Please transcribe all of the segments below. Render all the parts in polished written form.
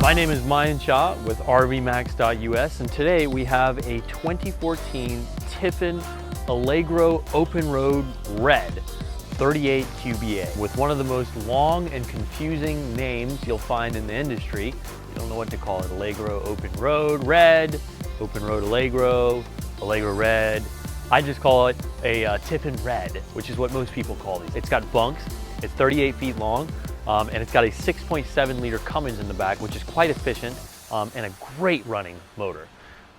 My name is Mayan Shah with RVMax.us, and today we have a 2014 Tiffin Allegro Open Road Red 38 QBA with one of the most long and confusing names you'll find in the industry. You don't know what to call it. Allegro Open Road Red, Open Road Allegro, Allegro Red. I just call it a Tiffin Red, which is what most people call these. It's got bunks, it's 38 feet long, and it's got a 6.7 liter Cummins in the back, which is quite efficient and a great running motor.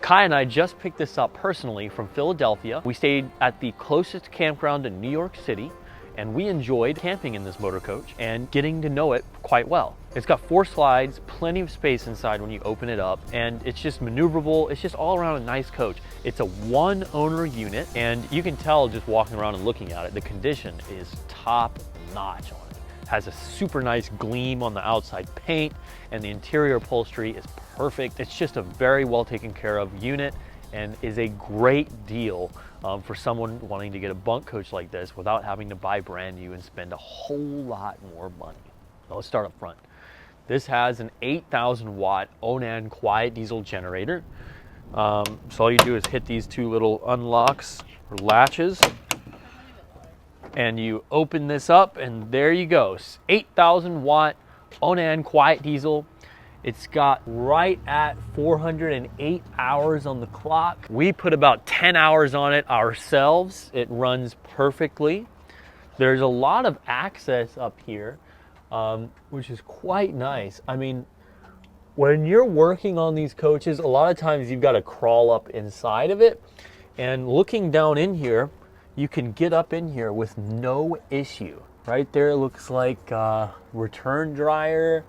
Kai and I just picked this up personally from Philadelphia. We stayed at the closest campground in New York City, and we enjoyed camping in this motor coach and getting to know it quite well. It's got 4 slides, plenty of space inside when you open it up, and it's just maneuverable. It's just all around a nice coach. It's a one owner unit, and you can tell just walking around and looking at it, the condition is top notch on it. It has a super nice gleam on the outside paint, and the interior upholstery is perfect. It's just a very well taken care of unit and is a great deal for someone wanting to get a bunk coach like this without having to buy brand new and spend a whole lot more money. Now let's start up front. This has an 8,000 watt Onan quiet diesel generator. So all you do is hit these 2 little unlocks or latches, and you open this up, and there you go. 8,000 watt Onan quiet diesel. It's got right at 408 hours on the clock. We put about 10 hours on it ourselves. It runs perfectly. There's a lot of access up here, which is quite nice. I mean, when you're working on these coaches, a lot of times you've got to crawl up inside of it. And looking down in here, you can get up in here with no issue. Right there looks like return dryer.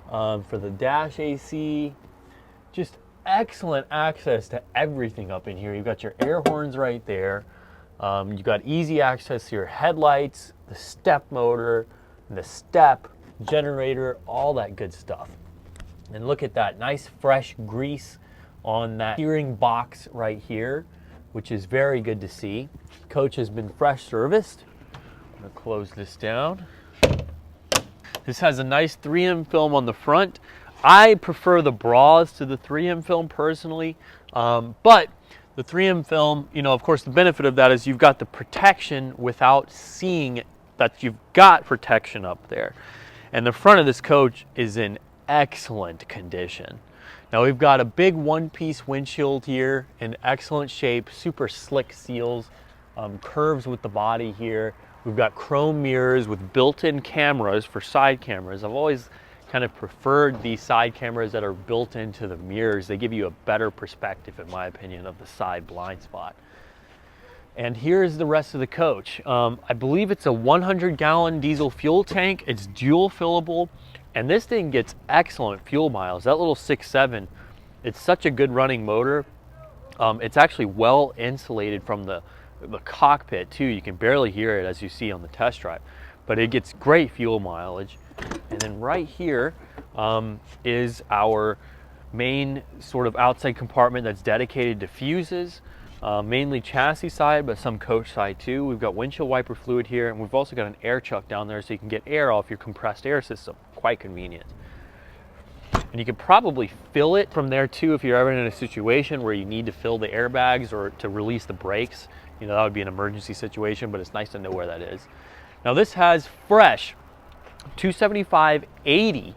For the dash AC, just excellent access to everything up in here. You've got your air horns right there. You've got easy access to your headlights, the step motor, the step, generator, all that good stuff. And look at that nice fresh grease on that steering box right here, which is very good to see. Coach has been fresh serviced. I'm gonna close this down. This has a nice 3M film on the front. I prefer the bras to the 3M film personally, but the 3M film, you know, of course, the benefit of that is you've got the protection without seeing that you've got protection up there. And the front of this coach is in excellent condition. Now we've got a big one-piece windshield here in excellent shape, super slick seals, curves with the body here. We've got chrome mirrors with built-in cameras for side cameras. I've always kind of preferred these side cameras that are built into the mirrors. They give you a better perspective, in my opinion, of the side blind spot. And here's the rest of the coach. I believe it's a 100-gallon diesel fuel tank. It's dual fillable, and this thing gets excellent fuel miles. That little 6.7, it's such a good running motor. It's actually well insulated from the cockpit too. You can barely hear it as you see on the test drive, but it gets great fuel mileage. And then right here is our main sort of outside compartment that's dedicated to fuses, mainly chassis side, but some coach side too. We've got windshield wiper fluid here, and we've also got an air chuck down there so you can get air off your compressed air system. Quite convenient. And you could probably fill it from there too if you're ever in a situation where you need to fill the airbags or to release the brakes. You know, that would be an emergency situation, but it's nice to know where that is. Now this has fresh 275/80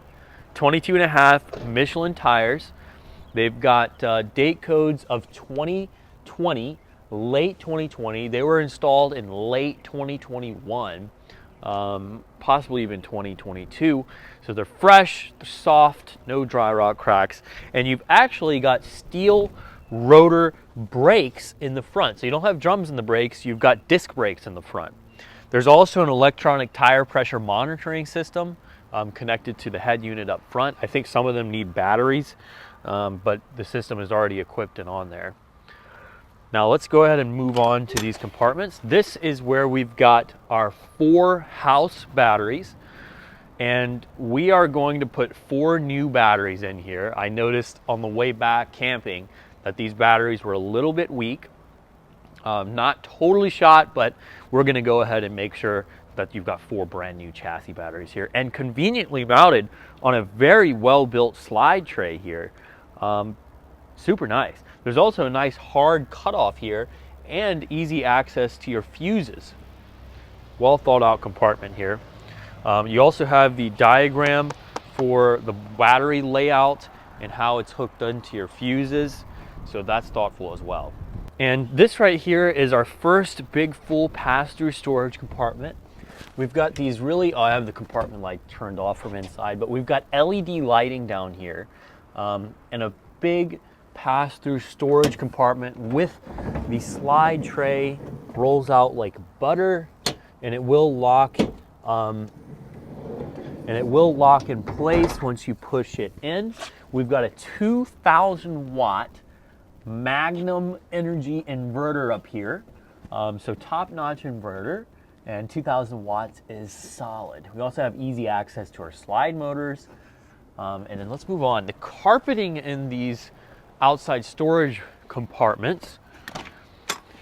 22.5 Michelin tires. They've got date codes of 2020, late 2020. They were installed in late 2021, possibly even 2022. So they're fresh, they're soft, no dry rot cracks, and you've actually got steel rotor brakes in the front. So you don't have drums in the brakes, you've got disc brakes in the front. There's also an electronic tire pressure monitoring system connected to the head unit up front. I think some of them need batteries, but the system is already equipped and on there. Now let's go ahead and move on to these compartments. This is where we've got our 4 house batteries, and we are going to put 4 new batteries in here. I noticed on the way back camping that these batteries were a little bit weak. Not totally shot, but we're going to go ahead and make sure that you've got 4 brand new chassis batteries here, and conveniently mounted on a very well built slide tray here. Super nice. There's also a nice hard cutoff here and easy access to your fuses. Well thought out compartment here. You also have the diagram for the battery layout and how it's hooked into your fuses, so that's thoughtful as well. And this right here is our first big full pass-through storage compartment. We've got these really, I have the compartment light turned off from inside, but we've got LED lighting down here, and a big pass-through storage compartment with the slide tray. Rolls out like butter, and it will lock in place once you push it in. We've got a 2,000 watt Magnum energy inverter up here, so top-notch inverter, and 2,000 watts is solid. We also have easy access to our slide motors, and then let's move on. The carpeting in these outside storage compartments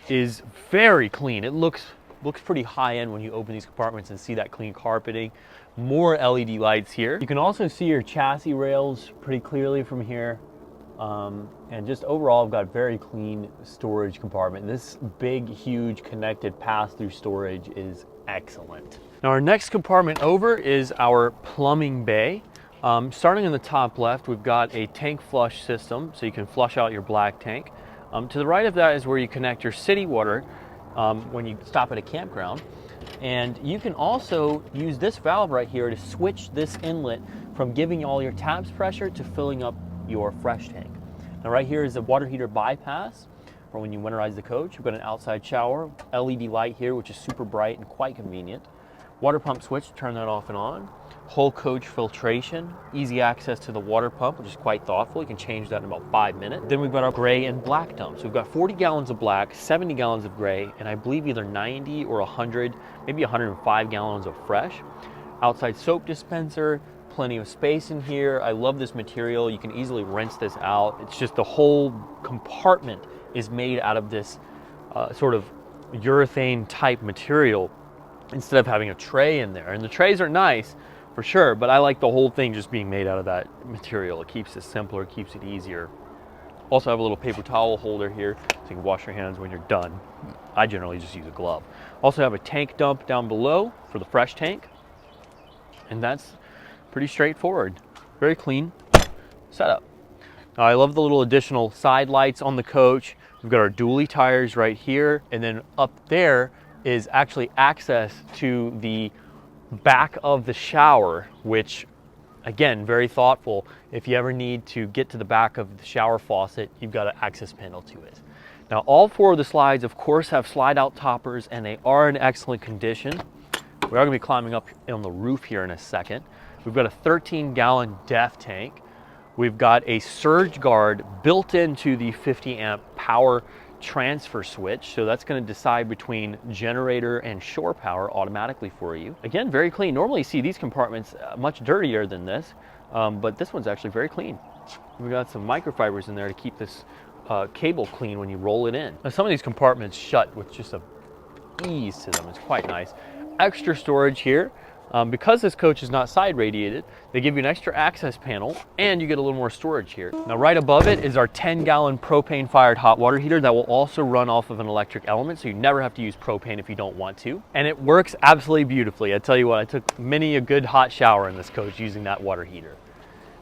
is very clean. It looks pretty high-end when you open these compartments and see that clean carpeting. More LED lights here. You can also see your chassis rails pretty clearly from here. And just overall, I've got very clean storage compartment. This big, huge connected pass-through storage is excellent. Now our next compartment over is our plumbing bay. Starting in the top left, we've got a tank flush system, so you can flush out your black tank. To the right of that is where you connect your city water when you stop at a campground. And you can also use this valve right here to switch this inlet from giving all your taps pressure to filling up your fresh tank. Now right here is a water heater bypass for when you winterize the coach. We've got an outside shower, LED light here, which is super bright and quite convenient. Water pump switch to turn that off and on. Whole coach filtration, easy access to the water pump, which is quite thoughtful. You can change that in about 5 minutes. Then we've got our gray and black dumps. So we've got 40 gallons of black, 70 gallons of gray, and I believe either 90 or 100, maybe 105 gallons of fresh. Outside soap dispenser, plenty of space in here. I love this material. You can easily rinse this out. It's just the whole compartment is made out of this sort of urethane type material instead of having a tray in there. And the trays are nice for sure, but I like the whole thing just being made out of that material. It keeps it simpler, keeps it easier. Also have a little paper towel holder here so you can wash your hands when you're done. I generally just use a glove. Also have a tank dump down below for the fresh tank. And that's pretty straightforward. Very clean setup. Now I love the little additional side lights on the coach. We've got our dually tires right here, and then up there is actually access to the back of the shower, which again, very thoughtful. If you ever need to get to the back of the shower faucet, you've got an access panel to it. Now all 4 of the slides of course have slide out toppers, and they are in excellent condition. We are going to be climbing up on the roof here in a second. We've got a 13-gallon DEF tank. We've got a surge guard built into the 50 amp power transfer switch, so that's going to decide between generator and shore power automatically for you. Again, very clean. Normally you see these compartments much dirtier than this, but this one's actually very clean. We've got some microfibers in there to keep this cable clean when you roll it in. Now some of these compartments shut with just a ease to them. It's quite nice. Extra storage here. Because this coach is not side radiated, they give you an extra access panel and you get a little more storage here. Now right above it is our 10-gallon propane fired hot water heater that will also run off of an electric element, so you never have to use propane if you don't want to. And it works absolutely beautifully. I tell you what, I took many a good hot shower in this coach using that water heater.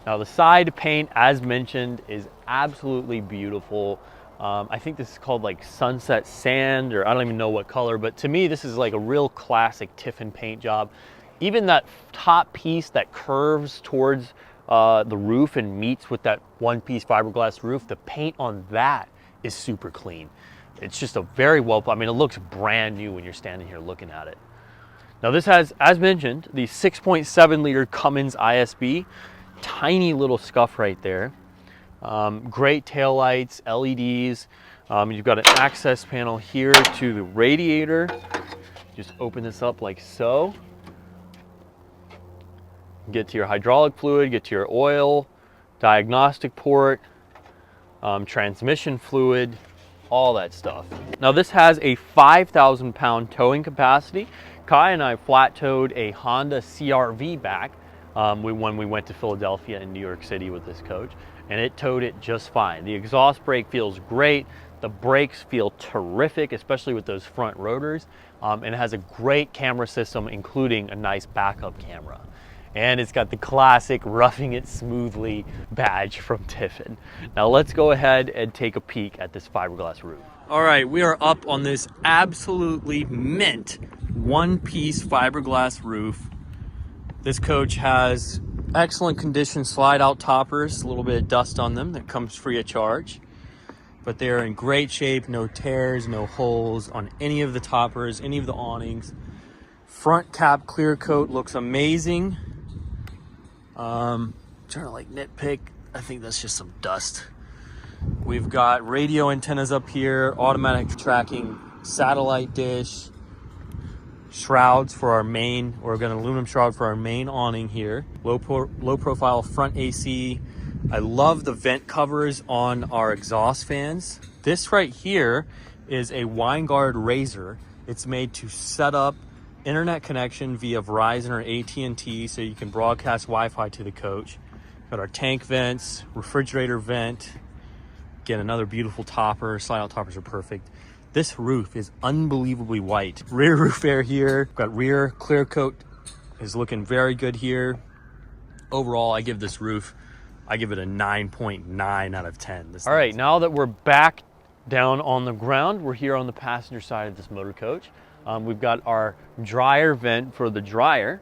Now the side paint, as mentioned, is absolutely beautiful. I think this is called like sunset sand, or I don't even know what color, but to me this is like a real classic Tiffin paint job. Even that top piece that curves towards the roof and meets with that one-piece fiberglass roof, the paint on that is super clean. It's just a very well, I mean, it looks brand new when you're standing here looking at it. Now this has, as mentioned, the 6.7 liter Cummins ISB, tiny little scuff right there. Great taillights, LEDs. You've got an access panel here to the radiator. Just open this up like so. Get to your hydraulic fluid, get to your oil, diagnostic port, transmission fluid, all that stuff. Now this has a 5,000 pound towing capacity, Kai and I flat towed a Honda CR-V back when we went to Philadelphia and New York City with this coach, and it towed it just fine. The exhaust brake feels great. The brakes feel terrific, especially with those front rotors, and it has a great camera system, including a nice backup camera. And it's got the classic roughing it smoothly badge from Tiffin. Now let's go ahead and take a peek at this fiberglass roof. All right, we are up on this absolutely mint one-piece fiberglass roof. This coach has excellent condition slide-out toppers, a little bit of dust on them that comes free of charge. But they're in great shape, no tears, no holes on any of the toppers, any of the awnings. Front cap clear coat looks amazing. Trying to like nitpick, I think that's just some dust. We've got radio antennas up here, automatic tracking, satellite dish, shrouds for our main, or we've got an aluminum shroud for our main awning here. Low profile front AC. I love the vent covers on our exhaust fans. This right here is a Winegard Razor. It's made to set up internet connection via Verizon or AT&T so you can broadcast Wi-Fi to the coach. Got our tank vents, refrigerator vent. Again, another beautiful topper. Slide-out toppers are perfect. This roof is unbelievably white. Rear roof air here. Got rear clear coat is looking very good here. Overall, I give this roof, I give it a 9.9 out of 10. All right, now that we're back down on the ground, we're here on the passenger side of this motor coach. We've got our dryer vent for the dryer.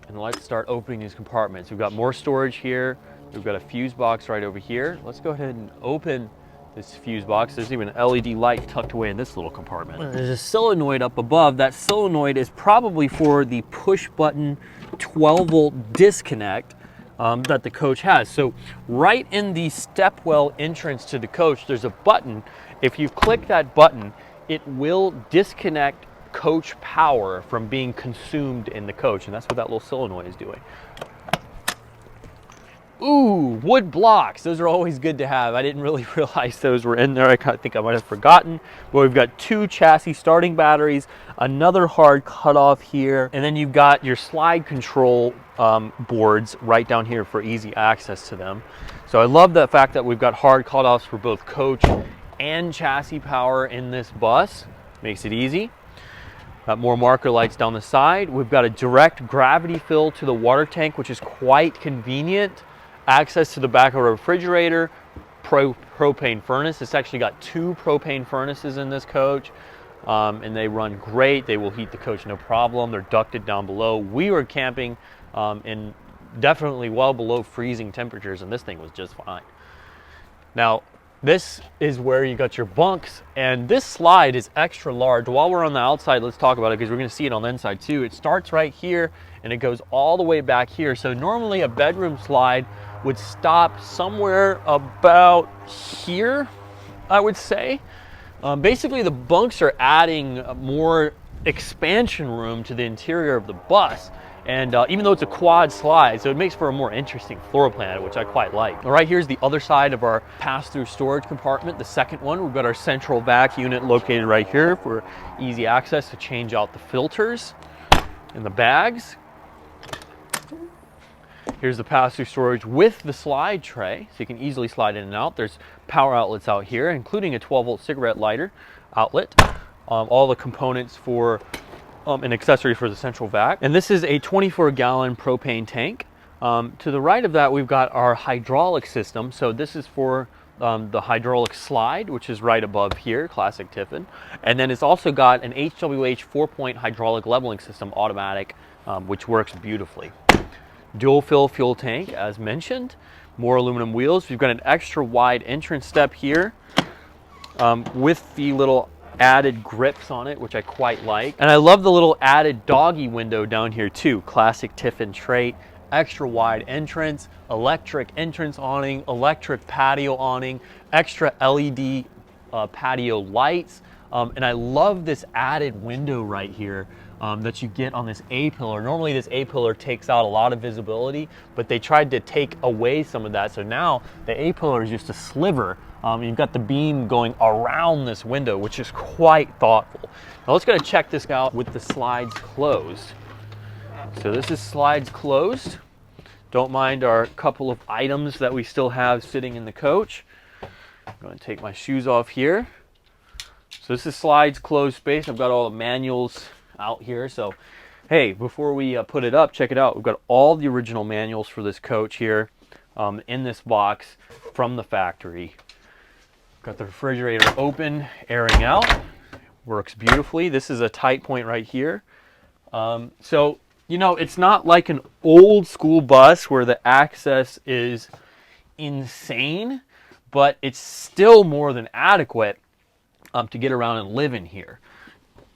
And let's start opening these compartments. We've got more storage here. We've got a fuse box right over here. Let's go ahead and open this fuse box. There's even an LED light tucked away in this little compartment. There's a solenoid up above. That solenoid is probably for the push button 12-volt disconnect that the coach has. So right in the stepwell entrance to the coach, there's a button. If you click that button, it will disconnect coach power from being consumed in the coach, and that's what that little solenoid is doing. Ooh, wood blocks. Those are always good to have. I didn't really realize those were in there. I think I might have forgotten. But we've got 2 chassis starting batteries, another hard cutoff here, and then you've got your slide control boards right down here for easy access to them. So I love the fact that we've got hard cutoffs for both coach and chassis power in this bus. Makes it easy. Got more marker lights down the side. We've got a direct gravity fill to the water tank, which is quite convenient. Access to the back of a refrigerator, propane furnace. It's actually got 2 propane furnaces in this coach, and they run great. They will heat the coach no problem. They're ducted down below. We were camping in definitely well below freezing temperatures, and this thing was just fine. Now, this is where you got your bunks, and this slide is extra large. While we're on the outside, let's talk about it because we're going to see it on the inside too. It starts right here and it goes all the way back here. So normally a bedroom slide would stop somewhere about here, I would say. Basically, the bunks are adding more expansion room to the interior of the bus. And even though it's a quad slide, so it makes for a more interesting floor plan, which I quite like. All right, here's the other side of our pass-through storage compartment, the second one. We've got our central vac unit located right here for easy access to change out the filters in the bags. Here's the pass-through storage with the slide tray, so you can easily slide in and out. There's power outlets out here, including a 12-volt cigarette lighter outlet. All the components for an accessory for the central vac. And this is a 24-gallon propane tank. To the right of that, we've got our hydraulic system. So this is for the hydraulic slide, which is right above here, classic Tiffin. And then it's also got an HWH 4-point hydraulic leveling system, automatic, which works beautifully. Dual fill fuel tank, as mentioned. More aluminum wheels. We've got an extra wide entrance step here with the little added grips on it, which I quite like. And I love the little added doggy window down here too. Classic Tiffin trait. Extra wide entrance, electric entrance awning, electric patio awning, extra LED patio lights. And I love this added window right here that you get on this A-pillar. Normally this A-pillar takes out a lot of visibility, but they tried to take away some of that. So now the A-pillar is just a sliver. You've got the beam going around this window, which is quite thoughtful. Now let's go check this out with the slides closed. So this is slides closed. Don't mind our couple of items that we still have sitting in the coach. I'm going to take my shoes off here. So this is slides closed space. I've got all the manuals out here. So hey, before we put it up, check it out. We've got all the original manuals for this coach here in this box from the factory. Got the refrigerator open, airing out. Works beautifully. This is a tight point right here. So you know, it's not like an old school bus where the access is insane, but it's still more than adequate to get around and live in here.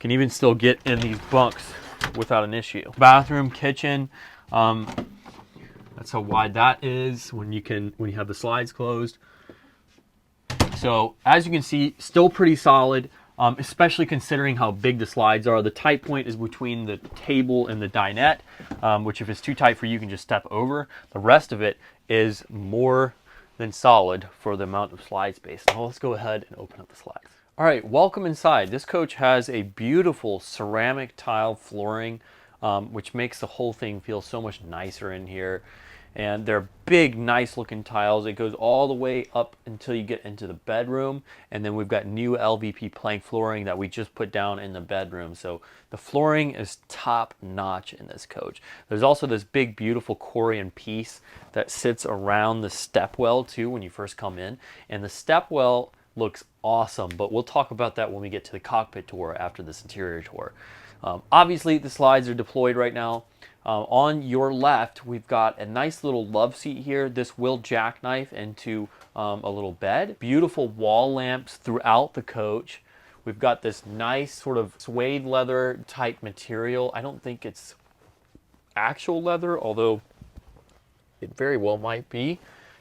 Can even still get in these bunks without an issue. Bathroom, kitchen, that's how wide that is when you have the slides closed. So as you can see, still pretty solid. Especially considering how big the slides are. The tight point is between the table and the dinette, which if it's too tight for you, you can just step over. The rest of it is more than solid for the amount of slide space. Now let's go ahead and open up the slides. All right, welcome inside. This coach has a beautiful ceramic tile flooring, which makes the whole thing feel so much nicer in here. And they're big, nice looking tiles. It goes all the way up until you get into the bedroom. And then we've got new LVP plank flooring that we just put down in the bedroom. So the flooring is top notch in this coach. There's also this big, beautiful Corian piece that sits around the stepwell too when you first come in. And the stepwell looks awesome, but we'll talk about that when we get to the cockpit tour after this interior tour. Obviously, the slides are deployed right now. On your left, we've got a nice little love seat here. This will jackknife into a little bed. Beautiful wall lamps throughout the coach. We've got this nice sort of suede leather type material. I don't think it's actual leather, although it very well might be.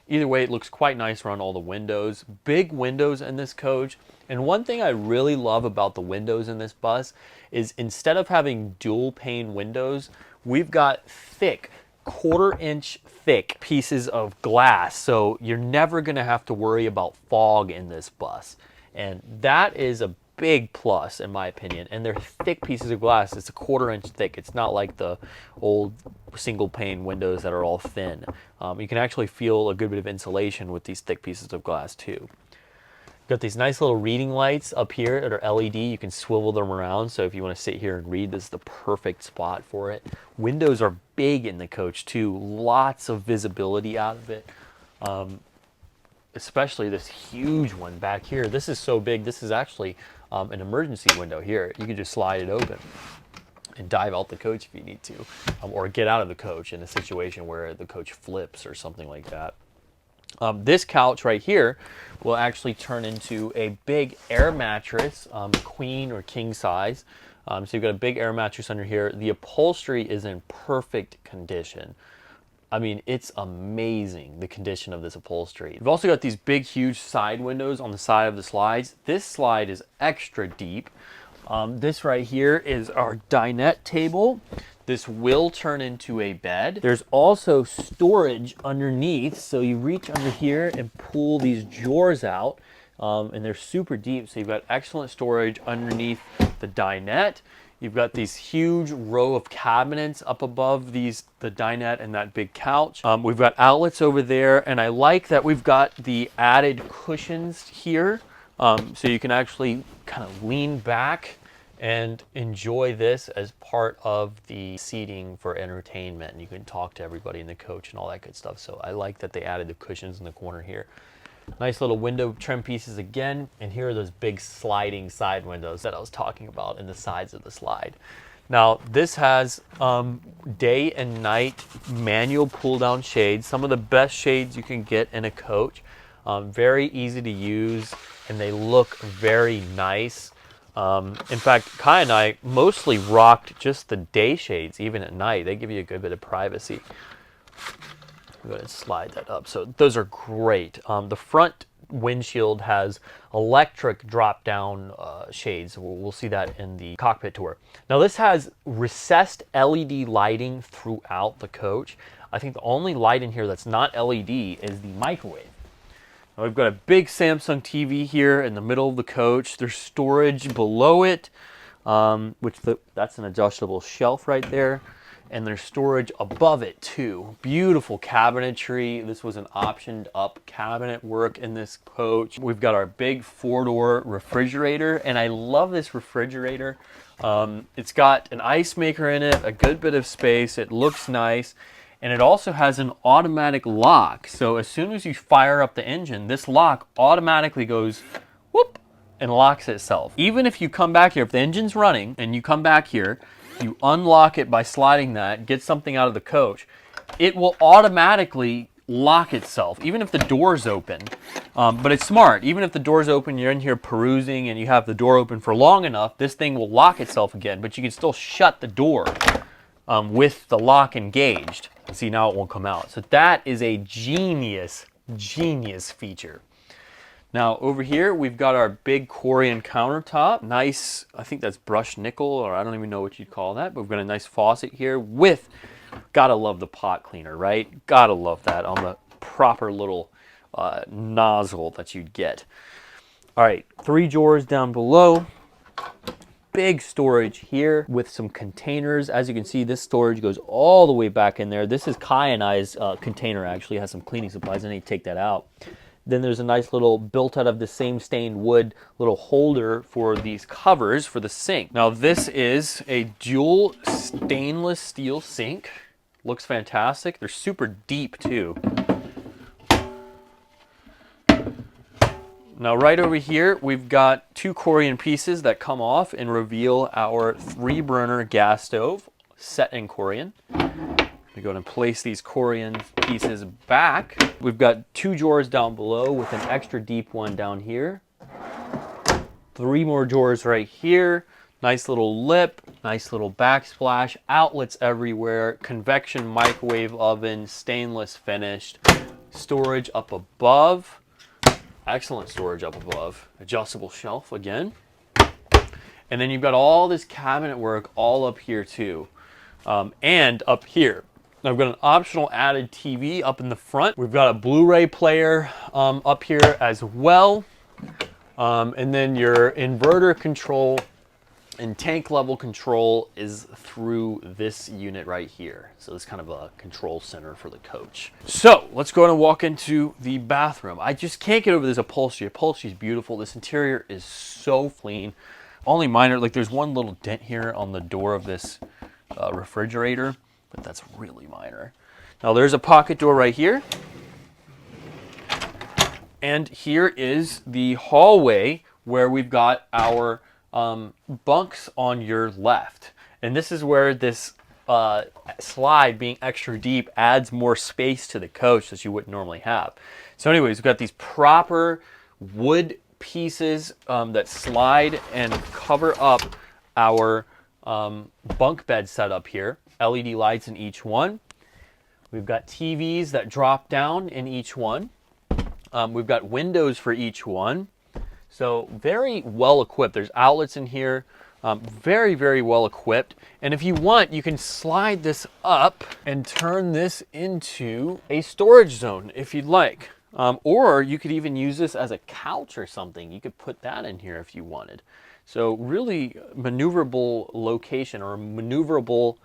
Either way, it looks quite nice around all the windows. Big windows in this coach. And one thing I really love about the windows in this bus is instead of having dual pane windows, we've got thick, 1/4 inch thick pieces of glass. So you're never going to have to worry about fog in this bus. And that is a big plus in my opinion. And they're thick pieces of glass. It's a 1/4 inch thick. It's not like the old single pane windows that are all thin. You can actually feel a good bit of insulation with these thick pieces of glass too. Got these nice little reading lights up here that are LED. You can swivel them around, so if you want to sit here and read, this is the perfect spot for it. Windows are big in the coach too. Lots of visibility out of it. Especially this huge one back here. This is so big, this is actually an emergency window here. You can just slide it open and dive out the coach if you need to, or get out of the coach in a situation where the coach flips or something like that. This couch right here will actually turn into a big air mattress, queen or king size. So you've got a big air mattress under here. The upholstery is in perfect condition. I mean, it's amazing, the condition of this upholstery. We've also got these big, huge side windows on the side of the slides. This slide is extra deep. This right here is our dinette table. This will turn into a bed. There's also storage underneath, so you reach under here and pull these drawers out, and they're super deep, so you've got excellent storage underneath the dinette. You've got these huge row of cabinets up above the dinette and that big couch. We've got outlets over there, and I like that we've got the added cushions here, so you can actually kind of lean back and enjoy this as part of the seating for entertainment. And you can talk to everybody in the coach and all that good stuff. So I like that they added the cushions in the corner here. Nice little window trim pieces again. And here are those big sliding side windows that I was talking about in the sides of the slide. Now this has day and night manual pull down shades. Some of the best shades you can get in a coach. Very easy to use, and they look very nice. In fact, Kai and I mostly rocked just the day shades, even at night. They give you a good bit of privacy. I'm going to slide that up. So those are great. The front windshield has electric drop-down shades. We'll see that in the cockpit tour. Now this has recessed LED lighting throughout the coach. I think the only light in here that's not LED is the microwave. Now we've got a big Samsung TV here in the middle of the coach. There's storage below it, that's an adjustable shelf right there. And there's storage above it too. Beautiful cabinetry. This was an optioned up cabinet work in this coach. We've got our big 4-door refrigerator, and I love this refrigerator. It's got an ice maker in it, a good bit of space. It looks nice, and it also has an automatic lock. So as soon as you fire up the engine, this lock automatically goes whoop and locks itself. Even if you come back here, if the engine's running and you come back here, you unlock it by sliding that, get something out of the coach, it will automatically lock itself, even if the door's open. But it's smart. Even if the door's open, you're in here perusing and you have the door open for long enough, this thing will lock itself again, but you can still shut the door with the lock engaged. See, now it won't come out. So that is a genius feature. Now over here, we've got our big Corian countertop. Nice, I think that's brushed nickel, or I don't even know what you'd call that, but we've got a nice faucet here with, gotta love the pot cleaner, right? Gotta love that on the proper little nozzle that you'd get. All right, 3 drawers down below. Big storage here with some containers. As you can see, this storage goes all the way back in there. This is Kai and I's container, actually. It has some cleaning supplies. I need to take that out. Then there's a nice little, built out of the same stained wood, little holder for these covers for the sink. Now this is a dual stainless steel sink. Looks fantastic. They're super deep too. Now right over here, we've got 2 Corian pieces that come off and reveal our 3-burner gas stove set in Corian. We go and place these Corian pieces back. We've got 2 drawers down below with an extra deep one down here. 3 more drawers right here. Nice little lip, nice little backsplash, outlets everywhere, convection microwave oven, stainless finished. Storage up above. Excellent storage up above. Adjustable shelf again. And then you've got all this cabinet work all up here too. And up here. I've got an optional added TV up in the front. We've got a Blu-ray player up here as well. And then your inverter control and tank level control is through this unit right here. So it's kind of a control center for the coach. So let's go and walk into the bathroom. I just can't get over this upholstery. Upholstery is beautiful. This interior is so clean. Only minor, like there's one little dent here on the door of this refrigerator, but that's really minor. Now there's a pocket door right here. And here is the hallway where we've got our bunks on your left. And this is where this slide being extra deep adds more space to the coach that you wouldn't normally have. So anyways, we've got these proper wood pieces that slide and cover up our bunk bed setup here. LED lights in each one. We've got TVs that drop down in each one. We've got windows for each one. So very well equipped. There's outlets in here. Very, very well equipped. And if you want, you can slide this up and turn this into a storage zone if you'd like. Or you could even use this as a couch or something. You could put that in here if you wanted. So really maneuverable location or maneuverable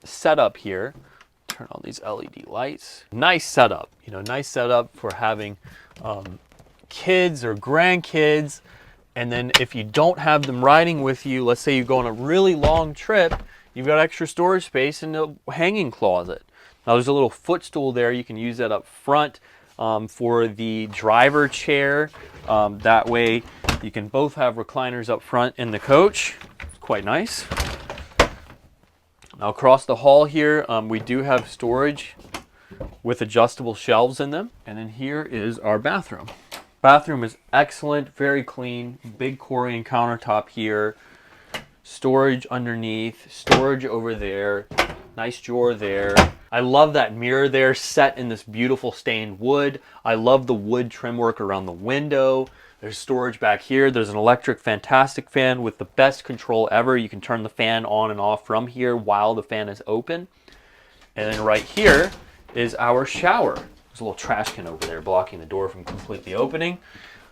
setup here. Turn on these LED lights. Nice setup, you know, nice setup for having kids or grandkids. And then if you don't have them riding with you, let's say you go on a really long trip, you've got extra storage space in the hanging closet. Now there's a little footstool there. You can use that up front for the driver chair. That way you can both have recliners up front in the coach. It's quite nice. Now across the hall here, we do have storage with adjustable shelves in them. And then here is our bathroom. Bathroom is excellent, very clean, big Corian countertop here, storage underneath, storage over there, nice drawer there. I love that mirror there set in this beautiful stained wood. I love the wood trim work around the window. There's storage back here. There's an electric fantastic fan with the best control ever. You can turn the fan on and off from here while the fan is open. And then right here is our shower. There's a little trash can over there blocking the door from completely opening.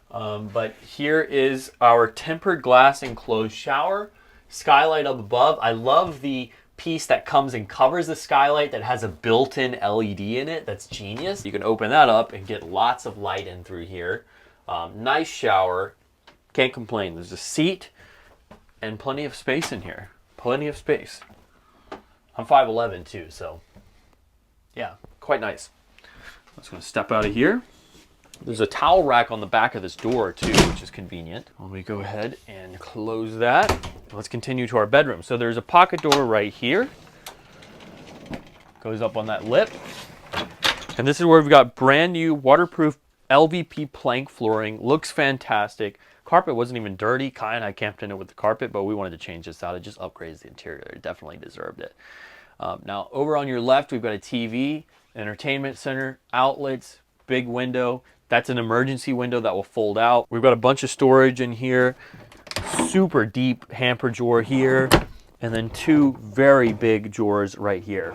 But here is our tempered glass enclosed shower. Skylight up above. I love the piece that comes and covers the skylight that has a built-in LED in it. That's genius. You can open that up and get lots of light in through here. Nice shower. Can't complain. There's a seat and plenty of space in here. Plenty of space. I'm 5'11" too, so yeah, quite nice. I'm just going to step out of here. There's a towel rack on the back of this door too, which is convenient. Let me go ahead and close that. Let's continue to our bedroom. So there's a pocket door right here. Goes up on that lip. And this is where we've got brand new waterproof LVP plank flooring. Looks fantastic. Carpet wasn't even dirty. Kai and I camped in it with the carpet, but we wanted to change this out. It just upgrades the interior. It definitely deserved it. Now over on your left, we've got a TV, entertainment center, outlets, big window. That's an emergency window that will fold out. We've got a bunch of storage in here. Super deep hamper drawer here. And then two very big drawers right here.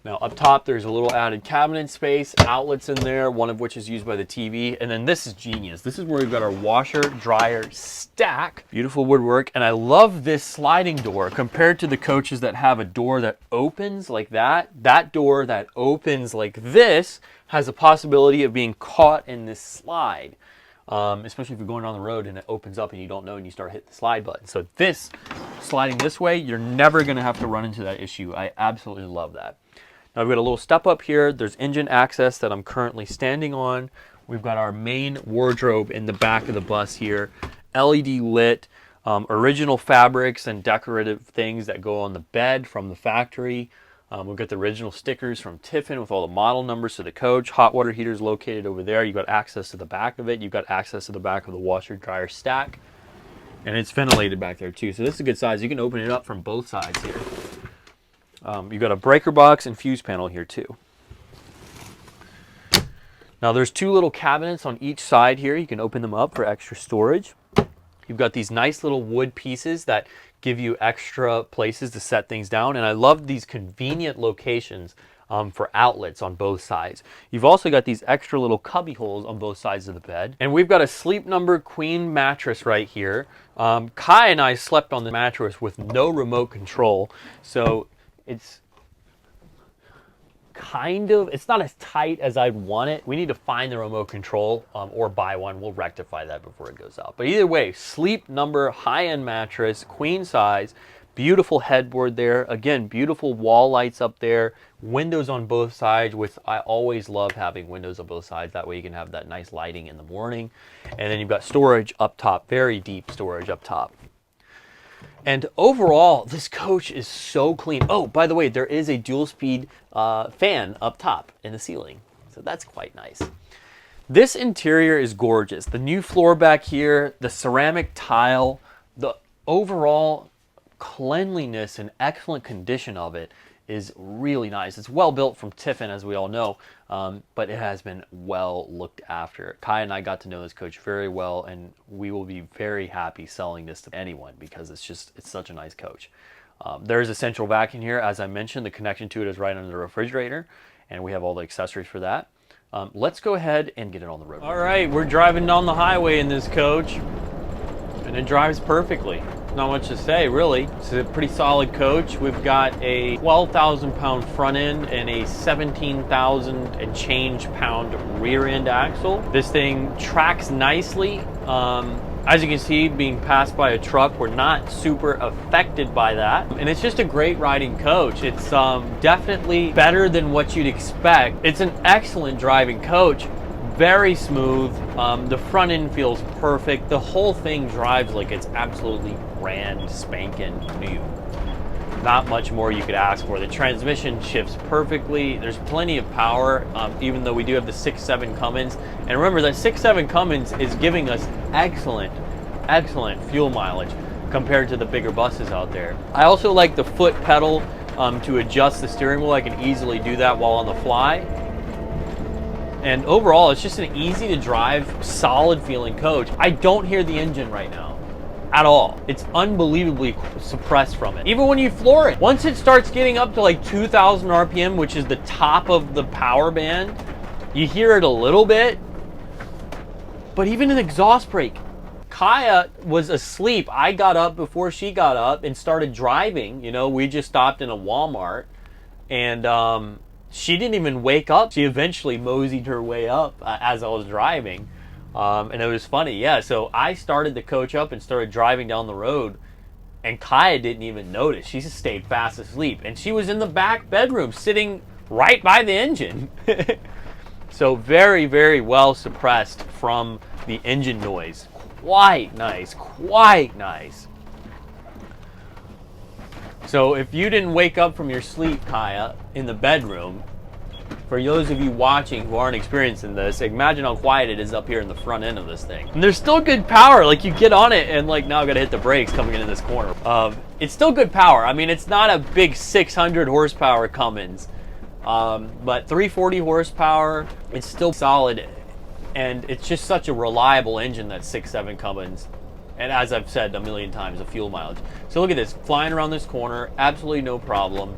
Now up top, there's a little added cabinet space, outlets in there, one of which is used by the TV. And then this is genius. This is where we've got our washer, dryer, stack. Beautiful woodwork. And I love this sliding door compared to the coaches that have a door that opens like that. That door that opens like this has a possibility of being caught in this slide. Especially if you're going down the road and it opens up and you don't know and you start hitting the slide button. So this, sliding this way, you're never gonna have to run into that issue. I absolutely love that. Now we've got a little step up here. There's engine access that I'm currently standing on. We've got our main wardrobe in the back of the bus here. LED lit, original fabrics and decorative things that go on the bed from the factory. We've got the original stickers from Tiffin with all the model numbers to the coach. Hot water heater is located over there. You've got access to the back of it. You've got access to the back of the washer dryer stack. And it's ventilated back there too. So this is a good size. You can open it up from both sides here. You've got a breaker box and fuse panel here too. Now there's two little cabinets on each side here. You can open them up for extra storage. You've got these nice little wood pieces that give you extra places to set things down. And I love these convenient locations for outlets on both sides. You've also got these extra little cubby holes on both sides of the bed. And we've got a Sleep Number queen mattress right here. Kai and I slept on the mattress with no remote control. So it's it's not as tight as I'd want it. We need to find the remote control or buy one. We'll rectify that before it goes out. But either way, Sleep Number high-end mattress, queen size, beautiful headboard there. Again, beautiful wall lights up there, windows on both sides, which I always love having windows on both sides. That way you can have that nice lighting in the morning. And then you've got storage up top, very deep storage up top. And overall, this coach is so clean. Oh, by the way, there is a dual speed fan up top in the ceiling. So that's quite nice. This interior is gorgeous. The new floor back here, the ceramic tile, the overall cleanliness and excellent condition of it is really nice. It's well built from Tiffin, as we all know, but it has been well looked after. Kai and I got to know this coach very well, and we will be very happy selling this to anyone because it's such a nice coach. There is a central vac in here. As I mentioned, the connection to it is right under the refrigerator, and we have all the accessories for that. Let's go ahead and get it on the road. All right, we're driving down the highway in this coach, and it drives perfectly. Not much to say, really. It's a pretty solid coach. We've got a 12,000 pound front end and a 17,000 and change pound rear end axle. This thing tracks nicely. As you can see, being passed by a truck, we're not super affected by that. And it's just a great riding coach. It's definitely better than what you'd expect. It's an excellent driving coach. Very smooth. The front end feels perfect. The whole thing drives like it's absolutely brand spanking new. Not much more you could ask for. The transmission shifts perfectly. There's plenty of power, even though we do have the 6.7 Cummins. And remember that 6.7 Cummins is giving us excellent fuel mileage compared to the bigger buses out there. I also like the foot pedal to adjust the steering wheel. I can easily do that while on the fly. And overall, it's just an easy to drive, solid feeling coach. I don't hear the engine right now at all. It's unbelievably suppressed from it. Even when you floor it, once it starts getting up to like 2,000 RPM, which is the top of the power band, you hear it a little bit. But even an exhaust brake, Kaya was asleep. I got up before she got up and started driving. You know, we just stopped in a Walmart, and she didn't even wake up. She eventually moseyed her way up as I was driving. And it was funny, yeah. So I started the coach up and started driving down the road, and Kaya didn't even notice. She just stayed fast asleep. And she was in the back bedroom sitting right by the engine. So very, very well suppressed from the engine noise. Quite nice, quite nice. So if you didn't wake up from your sleep, Kaya, in the bedroom, for those of you watching who aren't experiencing this, imagine how quiet it is up here in the front end of this thing. And there's still good power. Like, you get on it and like, now I gotta hit the brakes coming into this corner. It's still good power. I mean, it's not a big 600 horsepower Cummins, but 340 horsepower, it's still solid. And it's just such a reliable engine, that 6.7 Cummins. And as I've said a million times, the fuel mileage. So look at this, flying around this corner, absolutely no problem.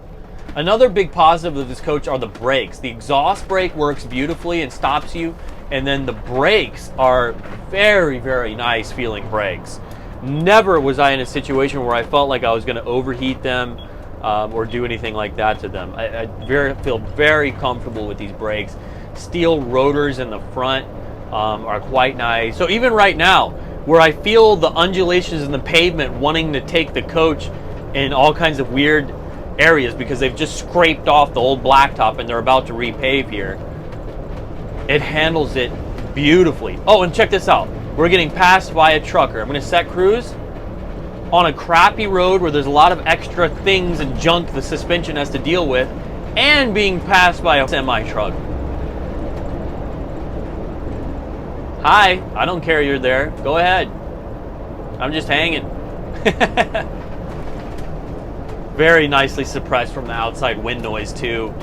Another big positive of this coach are the brakes. The exhaust brake works beautifully and stops you. And then the brakes are very, very nice feeling brakes. Never was I in a situation where I felt like I was going to overheat them or do anything like that to them. I feel very comfortable with these brakes. Steel rotors in the front are quite nice. So even right now, where I feel the undulations in the pavement wanting to take the coach in all kinds of weird areas because they've just scraped off the old blacktop and they're about to repave here, it handles it beautifully. Oh, and check this out. We're getting passed by a trucker. I'm going to set cruise on a crappy road where there's a lot of extra things and junk the suspension has to deal with, and being passed by a semi-truck. Hi, I don't care you're there. Go ahead. I'm just hanging. Very nicely suppressed from the outside wind noise too.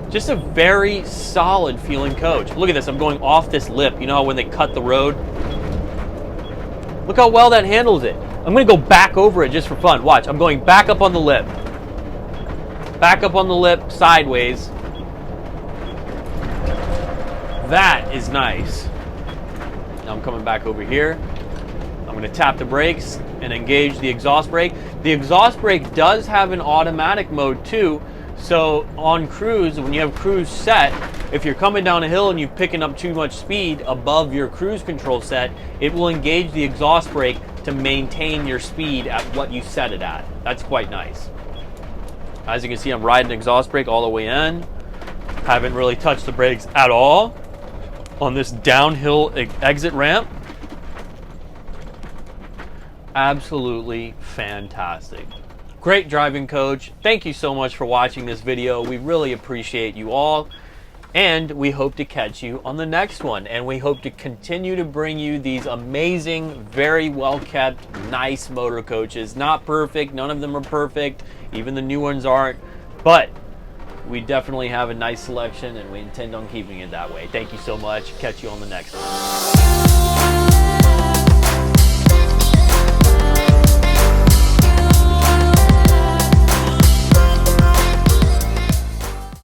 Just a very solid feeling coach. Look at this, I'm going off this lip. You know how when they cut the road? Look how well that handles it. I'm gonna go back over it just for fun. Watch, I'm going back up on the lip. Back up on the lip, sideways. That is nice. Now I'm coming back over here. I'm going to tap the brakes and engage the exhaust brake. The exhaust brake does have an automatic mode too. So on cruise, when you have cruise set, if you're coming down a hill and you're picking up too much speed above your cruise control set, it will engage the exhaust brake to maintain your speed at what you set it at. That's quite nice. As you can see, I'm riding exhaust brake all the way in. Haven't really touched the brakes at all on this downhill exit ramp. Absolutely fantastic. Great driving coach. Thank you so much for watching this video. We really appreciate you all. And we hope to catch you on the next one. And we hope to continue to bring you these amazing, very well kept, nice motor coaches. Not perfect. None of them are perfect. Even the new ones aren't. But we definitely have a nice selection and we intend on keeping it that way. Thank you so much. Catch you on the next one.